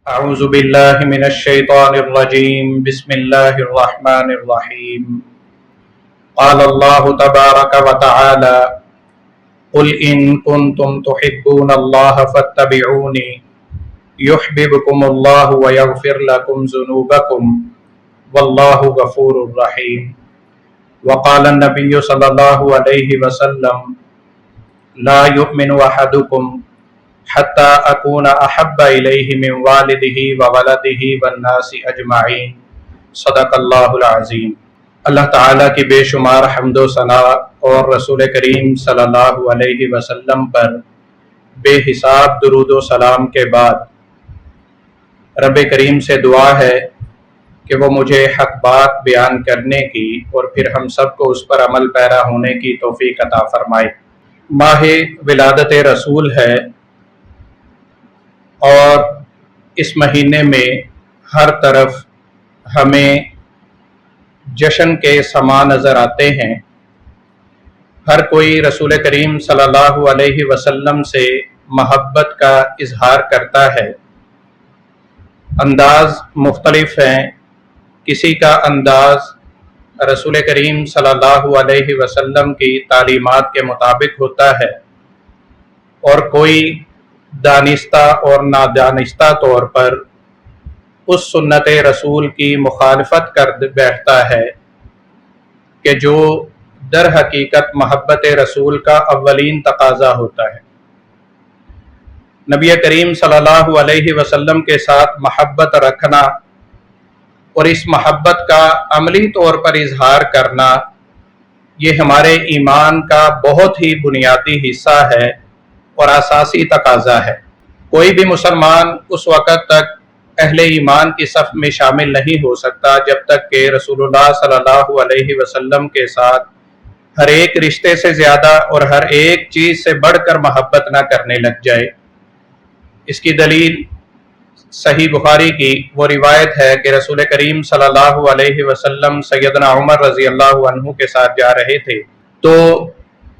أعوذ بالله من الشيطان الرجيم بسم الله الرحمن الرحيم قال الله تبارك وتعالى قل إن كنتم تحبون الله فاتبعوني يحببكم الله ويغفر لكم ذنوبكم والله غفور رحيم وقال النبي صلى الله عليه وسلم لا يؤمن أحدكم حتى أكون أحب إليه من والده وولده والناس أجمعين صدق اللہ العظیم۔ اللہ تعالیٰ کی بے شمار حمد و ثنا اور رسول کریم صلی اللہ علیہ وسلم پر بے حساب درود و سلام کے بعد رب کریم سے دعا ہے کہ وہ مجھے حق بات بیان کرنے کی اور پھر ہم سب کو اس پر عمل پیرا ہونے کی توفیق عطا فرمائے۔ ماہ ولادت رسول ہے اور اس مہینے میں ہر طرف ہمیں جشن کے سما نظر آتے ہیں۔ ہر کوئی رسول کریم صلی اللہ علیہ وسلم سے محبت کا اظہار کرتا ہے۔ انداز مختلف ہیں، کسی کا انداز رسول کریم صلی اللہ علیہ وسلم کی تعلیمات کے مطابق ہوتا ہے اور کوئی دانستہ اور نادانستہ طور پر اس سنت رسول کی مخالفت کر بیٹھتا ہے کہ جو در حقیقت محبت رسول کا اولین تقاضا ہوتا ہے۔ نبی کریم صلی اللہ علیہ وسلم کے ساتھ محبت رکھنا اور اس محبت کا عملی طور پر اظہار کرنا یہ ہمارے ایمان کا بہت ہی بنیادی حصہ ہے اور اساسی تقاضا ہے۔ کوئی بھی مسلمان اس وقت تک اہل ایمان کی صف میں شامل نہیں ہو سکتا جب تک کہ رسول اللہ صلی اللہ علیہ وسلم کے ساتھ ہر ایک رشتے سے زیادہ اور ہر ایک چیز سے بڑھ کر محبت نہ کرنے لگ جائے۔ اس کی دلیل صحیح بخاری کی وہ روایت ہے کہ رسول کریم صلی اللہ علیہ وسلم سیدنا عمر رضی اللہ عنہ کے ساتھ جا رہے تھے تو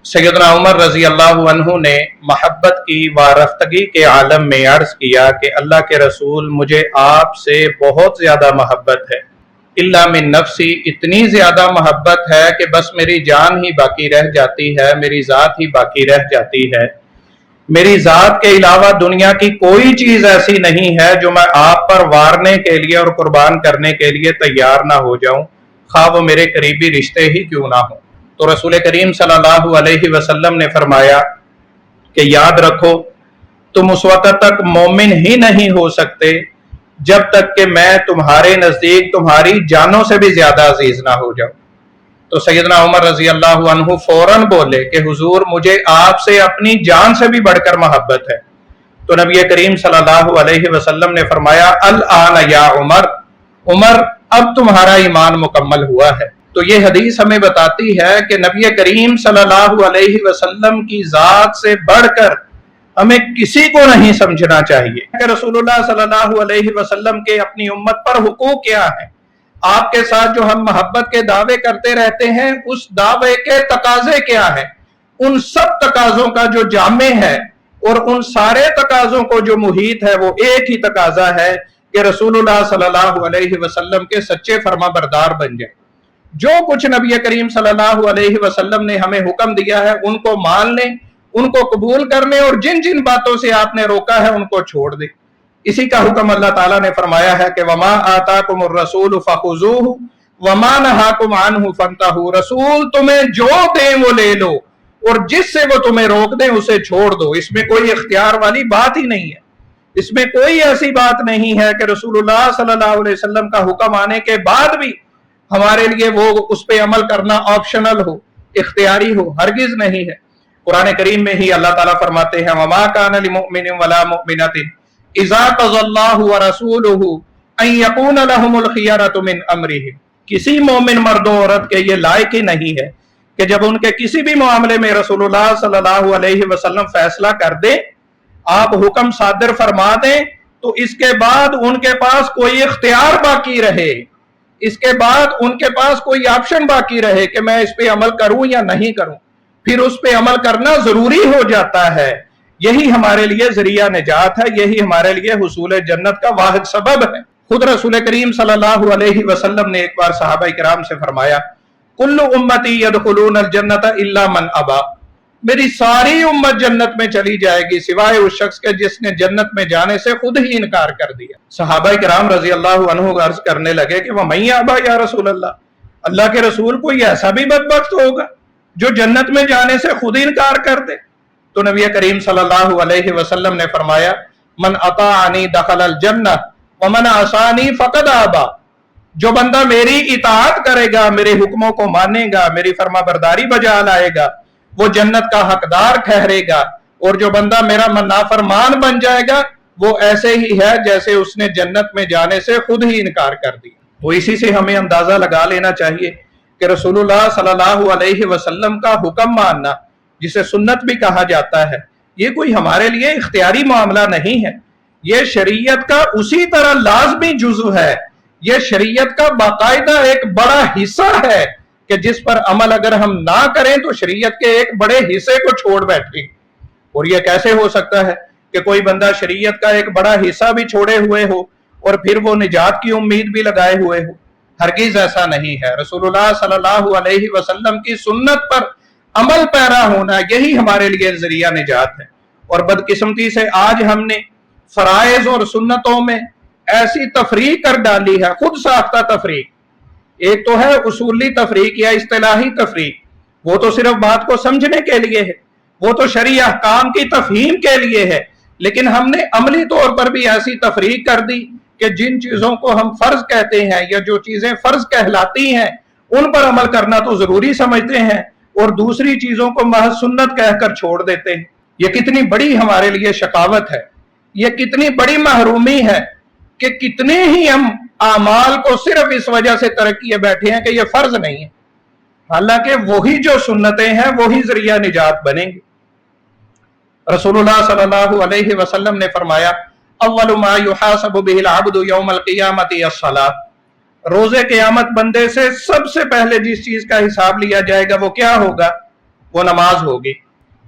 سیدنا عمر رضی اللہ عنہ نے محبت کی وارفتگی کے عالم میں عرض کیا کہ اللہ کے رسول مجھے آپ سے بہت زیادہ محبت ہے، الا من نفسی، اتنی زیادہ محبت ہے کہ بس میری جان ہی باقی رہ جاتی ہے، میری ذات ہی باقی رہ جاتی ہے، میری ذات کے علاوہ دنیا کی کوئی چیز ایسی نہیں ہے جو میں آپ پر وارنے کے لیے اور قربان کرنے کے لیے تیار نہ ہو جاؤں، خواہ وہ میرے قریبی رشتے ہی کیوں نہ ہوں۔ تو رسول کریم صلی اللہ علیہ وسلم نے فرمایا کہ یاد رکھو تم اس وقت تک مومن ہی نہیں ہو سکتے جب تک کہ میں تمہارے نزدیک تمہاری جانوں سے بھی زیادہ عزیز نہ ہو جاؤں۔ تو سیدنا عمر رضی اللہ عنہ فوراً بولے کہ حضور مجھے آپ سے اپنی جان سے بھی بڑھ کر محبت ہے۔ تو نبی کریم صلی اللہ علیہ وسلم نے فرمایا الآن یا عمر، عمر اب تمہارا ایمان مکمل ہوا ہے۔ تو یہ حدیث ہمیں بتاتی ہے کہ نبی کریم صلی اللہ علیہ وسلم کی ذات سے بڑھ کر ہمیں کسی کو نہیں سمجھنا چاہیے کہ رسول اللہ صلی اللہ علیہ وسلم کے اپنی امت پر حقوق کیا ہیں، آپ کے ساتھ جو ہم محبت کے دعوے کرتے رہتے ہیں اس دعوے کے تقاضے کیا ہیں، ان سب تقاضوں کا جو جامع ہے اور ان سارے تقاضوں کو جو محیط ہے وہ ایک ہی تقاضا ہے کہ رسول اللہ صلی اللہ علیہ وسلم کے سچے فرما بردار بن جائیں۔ جو کچھ نبی کریم صلی اللہ علیہ وسلم نے ہمیں حکم دیا ہے ان کو مان لیں، ان کو قبول کر لیں، اور جن جن باتوں سے آپ نے روکا ہے ان کو چھوڑ دیں۔ اسی کا حکم اللہ تعالیٰ نے فرمایا ہے کہ وَمَا آتَاكُمُ الرَّسُولُ فَخُذُوهُ وَمَا نَهَاكُمْ عَنْهُ فَانْتَهُوا، رسول تمہیں جو دیں وہ لے لو اور جس سے وہ تمہیں روک دیں اسے چھوڑ دو۔ اس میں کوئی اختیار والی بات ہی نہیں ہے، اس میں کوئی ایسی بات نہیں ہے کہ رسول اللہ صلی اللہ علیہ وسلم کا حکم آنے کے بعد بھی ہمارے لیے وہ اس پہ عمل کرنا آپشنل ہو، اختیاری ہو، ہرگز نہیں ہے۔ قرآن کریم میں ہی اللہ تعالیٰ فرماتے ہیں وَمَا كَانَ لِمُؤْمِنٍ وَلَا مُؤْمِنَةٍ إِذَا قَضَى اللَّهُ وَرَسُولُهُ أَن يَكُونَ لَهُمُ الْخِيَرَةُ مِنْ أَمْرِهِمْ، کسی مومن مرد و عورت کے یہ لائق ہی نہیں ہے کہ جب ان کے کسی بھی معاملے میں رسول اللہ صلی اللہ علیہ وسلم فیصلہ کر دیں، آپ حکم صادر فرما دیں تو اس کے بعد ان کے پاس کوئی اختیار باقی رہے، اس کے بعد ان کے پاس کوئی آپشن باقی رہے کہ میں اس پہ عمل کروں یا نہیں کروں، پھر اس پہ عمل کرنا ضروری ہو جاتا ہے یہی ہمارے لیے ذریعہ نجات ہے، یہی ہمارے لیے حصول جنت کا واحد سبب ہے۔ خود رسول کریم صلی اللہ علیہ وسلم نے ایک بار صحابہ کرام سے فرمایا، کل امتی یدخلون الجنت الا من ابا، میری ساری امت جنت میں چلی جائے گی سوائے اس شخص کے جس نے جنت میں جانے سے خود ہی انکار کر دیا۔ صحابہ کرام رضی اللہ عنہ عرض کرنے لگے کہ وَمَن یَأْبَى یا رسول اللہ کے رسول، کوئی ایسا بھی بدبخت ہوگا جو جنت میں جانے سے خود انکار کر دے؟ تو نبی کریم صلی اللہ علیہ وسلم نے فرمایا، من اطاعنی دخل الجنہ ومن عصانی فقد ابا، جو بندہ میری اطاعت کرے گا، میرے حکموں کو مانے گا، میری فرما برداری بجا لائے گا، وہ جنت کا حقدار ٹھہرے گا، اور جو بندہ میرا نافرمان بن جائے گا وہ ایسے ہی ہے جیسے اس نے جنت میں جانے سے خود ہی انکار کر دیا۔ تو اسی سے ہمیں اندازہ لگا لینا چاہیے کہ رسول اللہ صلی اللہ علیہ وسلم کا حکم ماننا، جسے سنت بھی کہا جاتا ہے، یہ کوئی ہمارے لیے اختیاری معاملہ نہیں ہے، یہ شریعت کا اسی طرح لازمی جزو ہے، یہ شریعت کا باقاعدہ ایک بڑا حصہ ہے کہ جس پر عمل اگر ہم نہ کریں تو شریعت کے ایک بڑے حصے کو چھوڑ بیٹھیں۔ اور یہ کیسے ہو سکتا ہے کہ کوئی بندہ شریعت کا ایک بڑا حصہ بھی چھوڑے ہوئے ہو اور پھر وہ نجات کی امید بھی لگائے ہوئے ہو؟ ہرگز ایسا نہیں ہے۔ رسول اللہ صلی اللہ علیہ وسلم کی سنت پر عمل پیرا ہونا یہی ہمارے لیے ذریعہ نجات ہے۔ اور بدقسمتی سے آج ہم نے فرائض اور سنتوں میں ایسی تفریق کر ڈالی ہے، خود ساختہ تفریق۔ ایک تو ہے اصولی تفریق یا اصطلاحی تفریق، وہ تو صرف بات کو سمجھنے کے لیے ہے، وہ تو شرعی احکام کی تفہیم کے لیے ہے، لیکن ہم نے عملی طور پر بھی ایسی تفریق کر دی کہ جن چیزوں کو ہم فرض کہتے ہیں یا جو چیزیں فرض کہلاتی ہیں ان پر عمل کرنا تو ضروری سمجھتے ہیں، اور دوسری چیزوں کو محض سنت کہہ کر چھوڑ دیتے ہیں۔ یہ کتنی بڑی ہمارے لیے شقاوت ہے، یہ کتنی بڑی محرومی ہے کہ کتنے ہی ہم اعمال کو صرف اس وجہ سے ترک کیے بیٹھے ہیں کہ یہ فرض نہیں ہے، حالانکہ وہی جو سنتیں ہیں وہی ذریعہ نجات بنیں گے۔ رسول اللہ صلی اللہ علیہ وسلم نے فرمایا، اول ما یحاسب به العبد یوم القیامت الصلاۃ، روز قیامت بندے سے سب سے پہلے جس چیز کا حساب لیا جائے گا وہ کیا ہوگا؟ وہ نماز ہوگی۔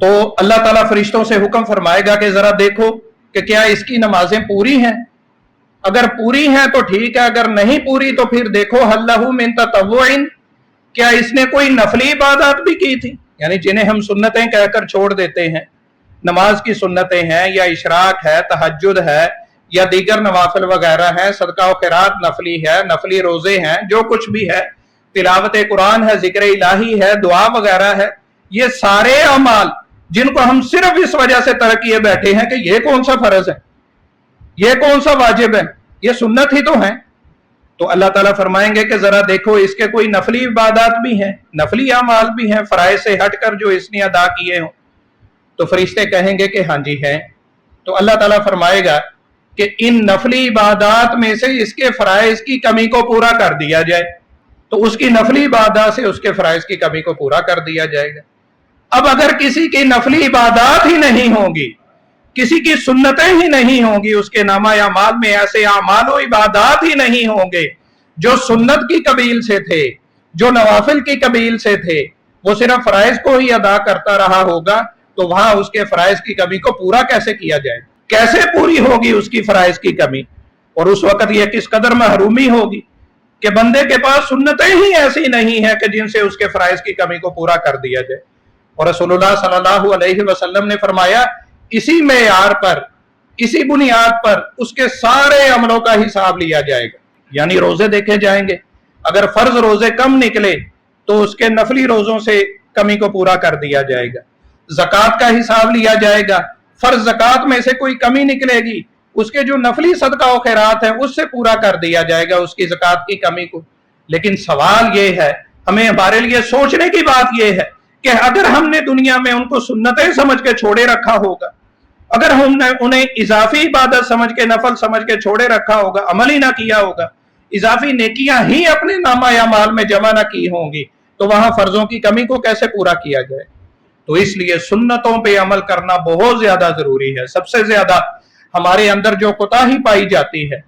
تو اللہ تعالیٰ فرشتوں سے حکم فرمائے گا کہ ذرا دیکھو کہ کیا اس کی نمازیں پوری ہیں، اگر پوری ہیں تو ٹھیک ہے، اگر نہیں پوری تو پھر دیکھو هل له من تطوع، کیا اس نے کوئی نفلی عبادات بھی کی تھی، یعنی جنہیں ہم سنتیں کہہ کر چھوڑ دیتے ہیں، نماز کی سنتیں ہیں یا اشراق ہے، تہجد ہے یا دیگر نوافل وغیرہ ہیں، صدقہ و خیرات نفلی ہے، نفلی روزے ہیں، جو کچھ بھی ہے، تلاوت قرآن ہے، ذکر الہی ہے، دعا وغیرہ ہے، یہ سارے اعمال جن کو ہم صرف اس وجہ سے ترک کیے بیٹھے ہیں کہ یہ کون سا فرض ہے، یہ کون سا واجب ہے، یہ سنت ہی تو ہیں، تو اللہ تعالیٰ فرمائیں گے کہ ذرا دیکھو اس کے کوئی نفلی عبادات بھی ہیں، نفلی اعمال بھی ہیں فرائض سے ہٹ کر جو اس نے ادا کیے ہوں۔ تو فرشتے کہیں گے کہ ہاں جی ہیں۔ تو اللہ تعالیٰ فرمائے گا کہ ان نفلی عبادات میں سے اس کے فرائض کی کمی کو پورا کر دیا جائے، تو اس کی نفلی عبادات سے اس کے فرائض کی کمی کو پورا کر دیا جائے گا۔ اب اگر کسی کی نفلی عبادات ہی نہیں ہوگی، کسی کی سنتیں ہی نہیں ہوں گی، اس کے نامہ اعمال میں ایسے اعمال و عبادات ہی نہیں ہوں گے جو سنت کی قبیل سے تھے، جو نوافل کی قبیل سے تھے، وہ صرف فرائض کو ہی ادا کرتا رہا ہوگا، تو وہاں اس کے فرائض کی کمی کو پورا کیسے کیا جائے، کیسے پوری ہوگی اس کی فرائض کی کمی؟ اور اس وقت یہ کس قدر محرومی ہوگی کہ بندے کے پاس سنتیں ہی ایسی نہیں ہیں کہ جن سے اس کے فرائض کی کمی کو پورا کر دیا جائے۔ اور رسول اللہ صلی اللہ علیہ وسلم نے فرمایا، اسی معیار پر، اسی بنیاد پر اس کے سارے عملوں کا حساب لیا جائے گا، یعنی روزے دیکھے جائیں گے، اگر فرض روزے کم نکلے تو اس کے نفلی روزوں سے کمی کو پورا کر دیا جائے گا، زکوٰۃ کا حساب لیا جائے گا، فرض زکوٰۃ میں سے کوئی کمی نکلے گی، اس کے جو نفلی صدقہ و خیرات ہیں اس سے پورا کر دیا جائے گا اس کی زکوٰۃ کی کمی کو۔ لیکن سوال یہ ہے، ہمیں ہمارے لیے سوچنے کی بات یہ ہے کہ اگر ہم نے دنیا میں ان کو سنتیں سمجھ کے چھوڑے رکھا ہوگا، اگر ہم نے انہیں اضافی عبادت سمجھ کے، نفل سمجھ کے چھوڑے رکھا ہوگا، عمل ہی نہ کیا ہوگا، اضافی نیکیاں ہی اپنے نامہ اعمال میں جمع نہ کی ہوں گی، تو وہاں فرضوں کی کمی کو کیسے پورا کیا جائے؟ تو اس لیے سنتوں پہ عمل کرنا بہت زیادہ ضروری ہے۔ سب سے زیادہ ہمارے اندر جو کوتاہی پائی جاتی ہے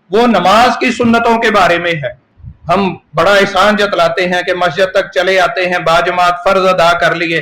وہ نماز کی سنتوں کے بارے میں ہے۔ ہم بڑا احسان جتلاتے ہیں کہ مسجد تک چلے آتے ہیں، باجماعت فرض ادا کر لیے،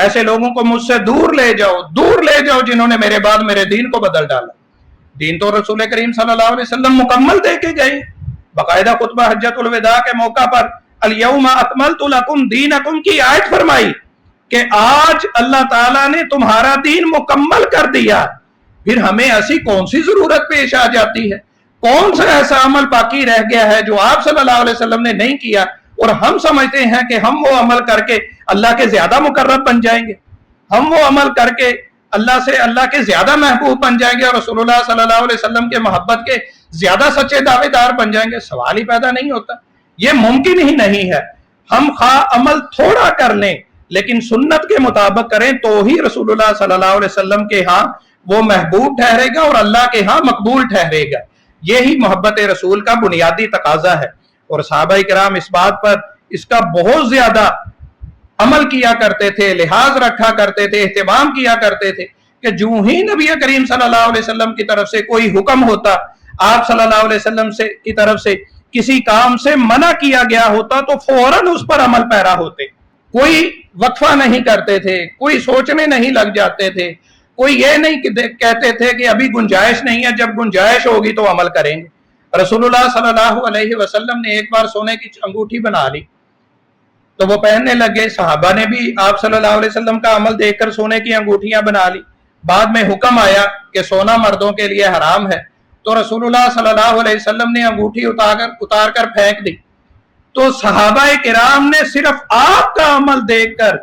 ایسے لوگوں کو مجھ سے دور لے جاؤ جنہوں نے میرے بعد میرے دین کو بدل ڈالا۔ دین تو رسول کریم صلی اللہ علیہ وسلم مکمل دے کے گئے، باقاعدہ خطبہ حجۃ الوداع کے موقع پر الیوم اکملت لکم دینکم کی آیت فرمائی کہ آج اللہ تعالیٰ نے تمہارا دین مکمل کر دیا، پھر ہمیں ایسی کون سی ضرورت پیش آ جاتی ہے، کون سا ایسا عمل باقی رہ گیا ہے جو آپ صلی اللہ علیہ وسلم نے نہیں کیا اور ہم سمجھتے ہیں کہ ہم وہ عمل کر کے اللہ کے زیادہ مقرب بن جائیں گے، ہم وہ عمل کر کے اللہ کے زیادہ محبوب بن جائیں گے اور رسول اللہ صلی اللہ علیہ وسلم کے محبت کے زیادہ سچے دعوے دار بن جائیں گے۔ سوال ہی پیدا نہیں ہوتا، یہ ممکن ہی نہیں ہے۔ ہم خواہ عمل تھوڑا کر لیں لیکن سنت کے مطابق کریں تو ہی رسول اللہ صلی اللہ علیہ وسلم کے ہاں وہ محبوب ٹھہرے گا اور اللہ کے ہاں مقبول ٹھہرے گا۔ یہی محبت رسول کا بنیادی تقاضا ہے، اور صحابہ کرام اس بات پر اس کا بہت زیادہ عمل کیا کرتے تھے، لحاظ رکھا کرتے تھے، اہتمام کیا کرتے تھے کہ جو ہی نبی کریم صلی اللہ علیہ وسلم کی طرف سے کوئی حکم ہوتا، آپ صلی اللہ علیہ وسلم کی طرف سے کسی کام سے منع کیا گیا ہوتا تو فوراً اس پر عمل پیرا ہوتے، کوئی وقفہ نہیں کرتے تھے، کوئی سوچنے نہیں لگ جاتے تھے، کوئی یہ نہیں کہتے تھے کہ ابھی گنجائش نہیں ہے، جب گنجائش ہوگی تو عمل کریں گے۔ رسول اللہ صلی اللہ علیہ وسلم نے ایک بار سونے کی انگوٹھی بنا لی تو وہ پہننے لگے، صحابہ نے بھی آپ صلی اللہ علیہ وسلم کا عمل دیکھ کر سونے کی انگوٹھیاں بنا لی۔ بعد میں حکم آیا کہ سونا مردوں کے لیے حرام ہے تو رسول اللہ صلی اللہ علیہ وسلم نے انگوٹھی اتار کر پھینک دی، تو صحابہ کرام نے صرف آپ کا عمل دیکھ کر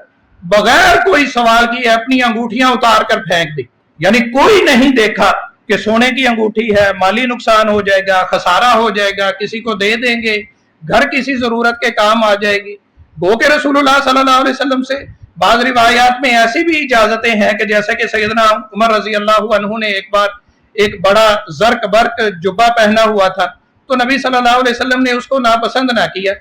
بغیر کوئی سوال کیے اپنی انگوٹھیاں اتار کر پھینک دی، یعنی کوئی نہیں دیکھا کہ سونے کی انگوٹھی ہے، مالی نقصان ہو جائے گا، خسارہ ہو جائے گا، کسی کو دے دیں گے، گھر کسی ضرورت کے کام آ جائے گی۔ گو کہ رسول اللہ صلی اللہ علیہ وسلم سے بعض روایات میں ایسی بھی اجازتیں ہیں کہ جیسے کہ سیدنا عمر رضی اللہ عنہ نے ایک بار ایک بڑا زرق برق جبہ پہنا ہوا تھا تو نبی صلی اللہ علیہ وسلم نے اس کو ناپسند نہ کیا،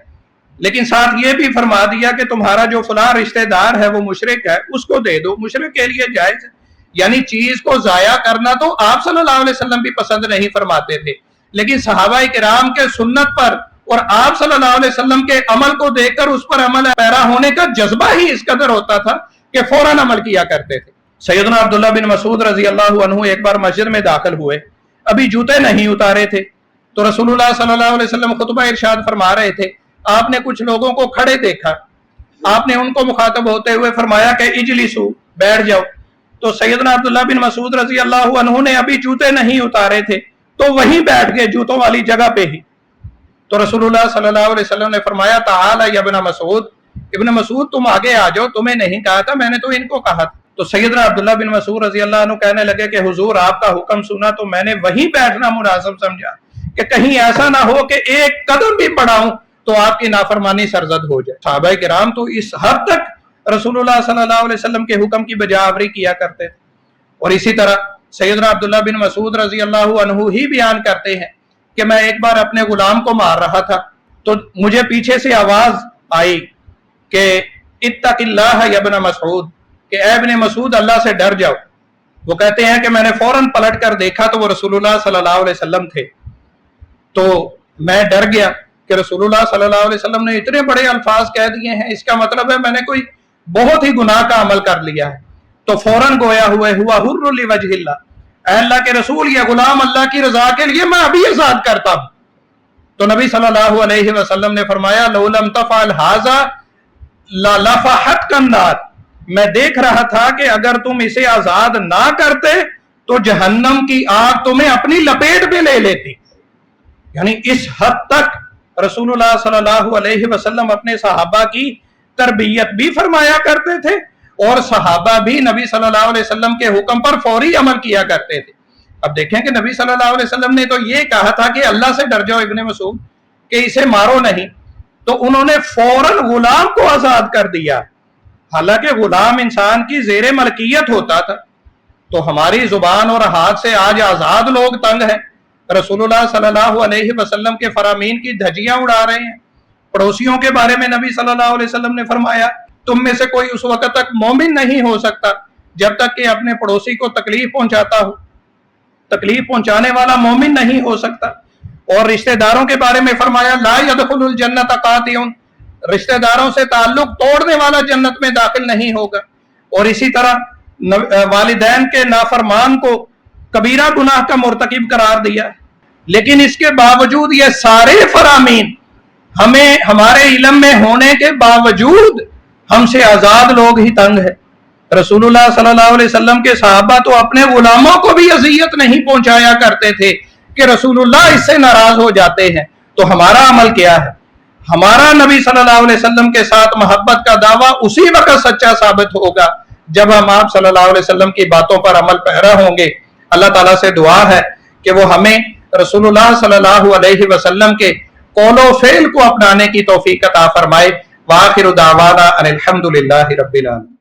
لیکن ساتھ یہ بھی فرما دیا کہ تمہارا جو فلاں رشتہ دار ہے وہ مشرک ہے، اس کو دے دو، مشرک کے لیے جائز ہے۔ یعنی چیز کو ضائع کرنا تو آپ صلی اللہ علیہ وسلم بھی پسند نہیں فرماتے تھے، لیکن صحابہ کرام کے سنت پر اور آپ صلی اللہ علیہ وسلم کے عمل کو دیکھ کر اس پر عمل پیرا ہونے کا جذبہ ہی اس قدر ہوتا تھا کہ فوراً عمل کیا کرتے تھے۔ سیدنا عبداللہ بن مسعود رضی اللہ عنہ ایک بار مسجد میں داخل ہوئے، ابھی جوتے نہیں اتارے تھے تو رسول اللہ صلی اللہ علیہ وسلم خطبہ ارشاد فرما رہے تھے، آپ نے کچھ لوگوں کو کھڑے دیکھا، آپ نے ان کو مخاطب ہوتے ہوئے فرمایا کہ اجلسو، بیٹھ جاؤ، تو سیدنا عبداللہ بن مسعود رضی اللہ عنہ نے ابھی جوتے نہیں اتارے تھے تو وہیں بیٹھ گئے جوتوں والی جگہ پہ ہی۔ تو رسول اللہ صلی اللہ علیہ وسلم نے فرمایا تعالی یا ابن مسعود، ابن مسعود تم آگے آ جاؤ، تمہیں نہیں کہا تھا، میں نے تو ان کو کہا تھا۔ تو سیدنا عبداللہ بن مسعود رضی اللہ عنہ کہنے لگے کہ حضور آپ کا حکم سنا تو میں نے وہیں بیٹھنا مناسب سمجھا کہ کہیں ایسا نہ ہو کہ ایک قدم بھی بڑھاؤں تو آپ کی نافرمانی سرزد ہو جائے۔ صحابہ کرام تو اس حد تک رسول اللہ صلی اللہ علیہ وسلم کے حکم کی بجاوری کیا کرتے تھے۔ اور اسی طرح سیدنا عبداللہ بن مسعود رضی اللہ عنہ ہی بیان کرتے ہیں کہ میں ایک بار اپنے غلام کو مار رہا تھا تو مجھے پیچھے سے آواز آئی کہ اتق اللہ یا ابن مسعود، کہ اے ابن مسعود اللہ سے ڈر جاؤ۔ وہ کہتے ہیں کہ میں نے فوراً پلٹ کر دیکھا تو وہ رسول اللہ صلی اللہ علیہ وسلم تھے، تو میں ڈر گیا کہ رسول اللہ صلی اللہ علیہ وسلم نے اتنے بڑے الفاظ کہہ دیے ہیں، اس کا مطلب ہے میں نے کوئی بہت ہی گناہ کا عمل کر لیا ہے۔ تو فوراً گویا ہوئے ہوا حر لوجہ اللہ، اے اللہ کے رسول یہ غلام اللہ کی رضا کے لیے میں ابھی آزاد کرتا ہوں۔ تو نبی صلی اللہ علیہ وسلم نے فرمایا لو لم تفعل ھذا للفحتک النار، میں دیکھ رہا تھا کہ اگر تم اسے آزاد نہ کرتے تو جہنم کی آگ تمہیں اپنی لپیٹ میں لے لیتی۔ یعنی اس حد تک رسول اللہ صلی اللہ علیہ وسلم اپنے صحابہ کی تربیت بھی فرمایا کرتے تھے اور صحابہ بھی نبی صلی اللہ علیہ وسلم کے حکم پر فوری عمل کیا کرتے تھے۔ اب دیکھیں کہ نبی صلی اللہ علیہ وسلم نے تو یہ کہا تھا کہ اللہ سے ڈر جاؤ ابن مسعود، کہ اسے مارو نہیں، تو انہوں نے فوراً غلام کو آزاد کر دیا، حالانکہ غلام انسان کی زیر ملکیت ہوتا تھا۔ تو ہماری زبان اور ہاتھ سے آج آزاد لوگ تنگ ہیں، رسول اللہ صلی اللہ علیہ وسلم کے فرامین کی دھجیاں اڑا رہے ہیں۔ پڑوسیوں کے بارے میں نبی صلی اللہ علیہ وسلم نے فرمایا تم میں سے کوئی اس وقت تک مومن نہیں ہو سکتا جب تک کہ اپنے پڑوسی کو تکلیف پہنچاتا ہو، تکلیف پہنچانے والا مومن نہیں ہو سکتا۔ اور رشتہ داروں کے بارے میں فرمایا لا يدخل الجنت قاطع، رشتہ داروں سے تعلق توڑنے والا جنت میں داخل نہیں ہوگا۔ اور اسی طرح والدین کے نافرمان کو کبیرہ گناہ کا مرتکب قرار دیا ہے. لیکن اس کے باوجود یہ سارے فرامین ہمیں ہمارے علم میں ہونے کے باوجود ہم سے آزاد لوگ ہی تنگ ہے. رسول اللہ صلی اللہ علیہ وسلم کے صحابہ تو اپنے غلاموں کو بھی اذیت نہیں پہنچایا کرتے تھے کہ رسول اللہ اس سے ناراض ہو جاتے ہیں. تو ہمارا عمل کیا ہے؟ ہمارا نبی صلی اللہ علیہ وسلم کے ساتھ محبت کا دعویٰ اسی وقت سچا ثابت ہوگا جب ہم آپ صلی اللہ علیہ وسلم کی باتوں پر عمل پیرا ہوں گے. اللہ تعالیٰ سے دعا ہے کہ وہ ہمیں رسول اللہ صلی اللہ علیہ وسلم کے قول و فعل کو اپنانے کی توفیق عطا فرمائے. وآخر دعوانا ان الحمد للہ رب العالمین.